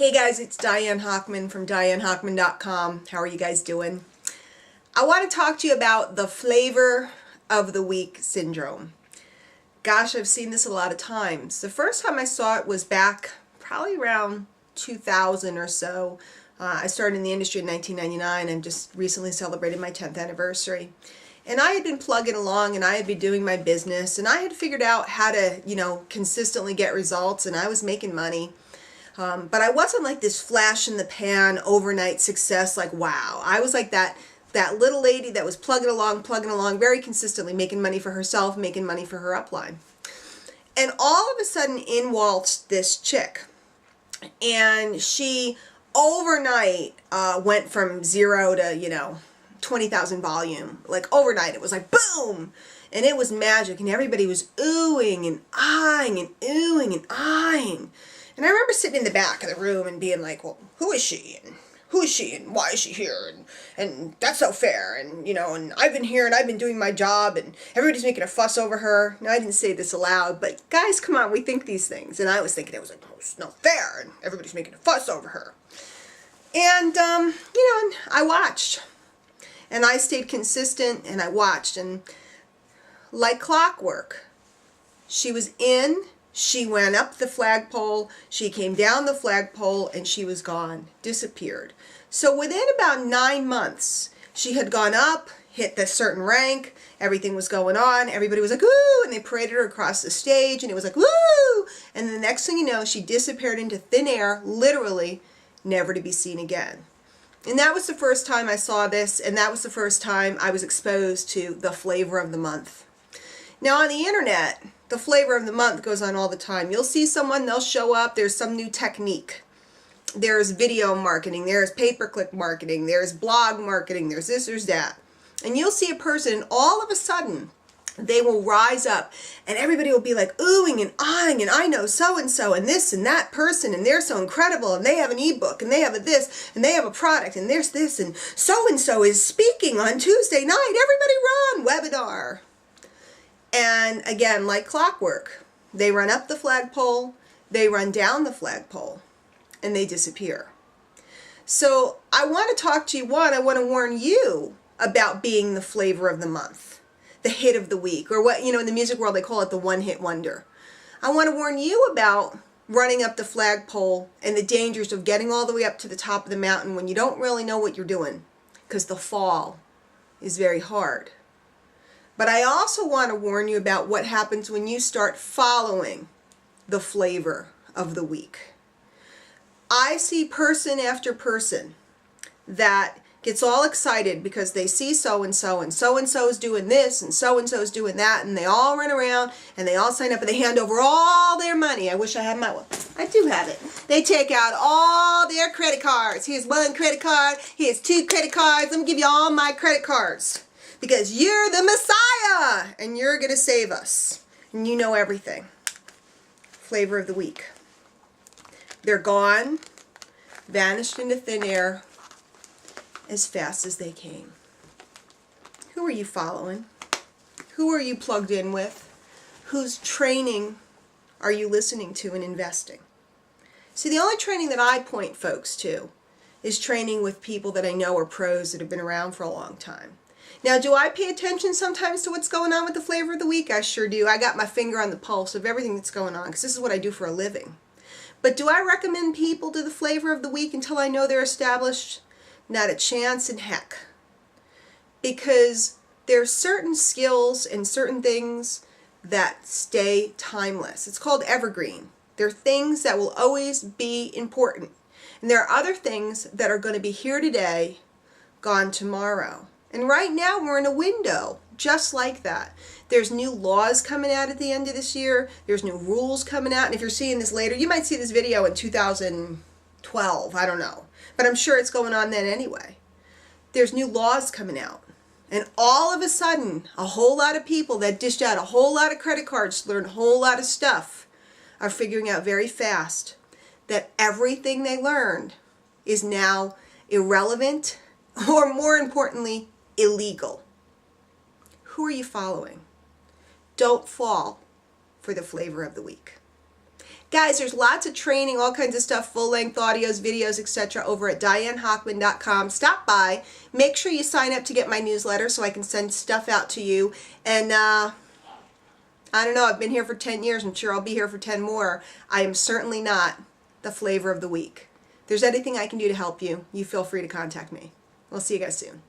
Hey guys, it's Diane Hochman from DianeHochman.com. How are you guys doing? I want to talk to you about the flavor of the week syndrome. Gosh, I've seen this a lot of times. The first time I saw it was back probably around 2000 or so. I started in the industry in 1999 and just recently celebrated my 10th anniversary. And I had been plugging along and I had been doing my business and I had figured out how to, consistently get results, and I was making money. But I wasn't like this flash in the pan overnight success, like wow. I was like that little lady that was plugging along very consistently, making money for herself, making money for her upline. And all of a sudden in waltzed this chick. And she overnight went from 0 to, 20,000 volume. Like overnight, it was like boom! And it was magic, and everybody was oohing and eyeing and oohing and eyeing. And I remember sitting in the back of the room and being like, well, who is she? And who is she? And why is she here? And that's so fair. And, and I've been here and I've been doing my job and everybody's making a fuss over her. Now, I didn't say this aloud, but guys, come on, we think these things. And I was thinking it was like, oh, it's not fair. And everybody's making a fuss over her. And, and I watched. And I stayed consistent and I watched. And like clockwork, she was in. She went up the flagpole, she came down the flagpole, and she was gone, disappeared. So within about 9 months, she had gone up, hit the certain rank, everything was going on, everybody was like, ooh, and they paraded her across the stage, and it was like, woo! And the next thing you know, she disappeared into thin air, literally, never to be seen again. And that was the first time I saw this, and that was the first time I was exposed to the flavor of the month. Now on the internet, the flavor of the month goes on all the time. You'll see someone, they'll show up, there's some new technique. There's video marketing, there's pay-per-click marketing, there's blog marketing, there's this, there's that. And you'll see a person and all of a sudden they will rise up and everybody will be like oohing and eyeing, and I know so-and-so and this and that person and they're so incredible and they have an ebook and they have a this and they have a product and there's this and so-and-so is speaking on Tuesday night. Everybody run, webinar. And again, like clockwork, they run up the flagpole, they run down the flagpole, and they disappear. So I want to talk to you, I want to warn you about being the flavor of the month, the hit of the week, or what, in the music world they call it the one-hit wonder. I want to warn you about running up the flagpole and the dangers of getting all the way up to the top of the mountain when you don't really know what you're doing, because the fall is very hard. But I also want to warn you about what happens when you start following the flavor of the week. I see person after person that gets all excited because they see so-and-so is doing this and so-and-so is doing that, and they all run around and they all sign up and they hand over all their money. I wish I had my one. I do have it. They take out all their credit cards. Here's one credit card. Here's 2 credit cards. Let me give you all my credit cards. Because you're the Messiah and you're going to save us. And you know everything. Flavor of the week. They're gone, vanished into thin air as fast as they came. Who are you following? Who are you plugged in with? Whose training are you listening to and investing? See, the only training that I point folks to is training with people that I know are pros that have been around for a long time. Now, do I pay attention sometimes to what's going on with the flavor of the week? I sure do. I got my finger on the pulse of everything that's going on because this is what I do for a living. But do I recommend people to the flavor of the week until I know they're established? Not a chance in heck. Because there are certain skills and certain things that stay timeless. It's called evergreen. There are things that will always be important. And there are other things that are going to be here today, gone tomorrow. And right now we're in a window just like that. There's new laws coming out at the end of this year. There's new rules coming out. And if you're seeing this later, you might see this video in 2012. I don't know. But I'm sure it's going on then anyway. There's new laws coming out. And all of a sudden, a whole lot of people that dished out a whole lot of credit cards, learned a whole lot of stuff, are figuring out very fast that everything they learned is now irrelevant, or more importantly, illegal. Who are you following? Don't fall for the flavor of the week. Guys, there's lots of training, all kinds of stuff, full-length audios, videos, etc. over at DianeHochman.com. Stop by. Make sure you sign up to get my newsletter so I can send stuff out to you. And I don't know, I've been here for 10 years. I'm sure I'll be here for 10 more. I am certainly not the flavor of the week. If there's anything I can do to help you, you feel free to contact me. We'll see you guys soon.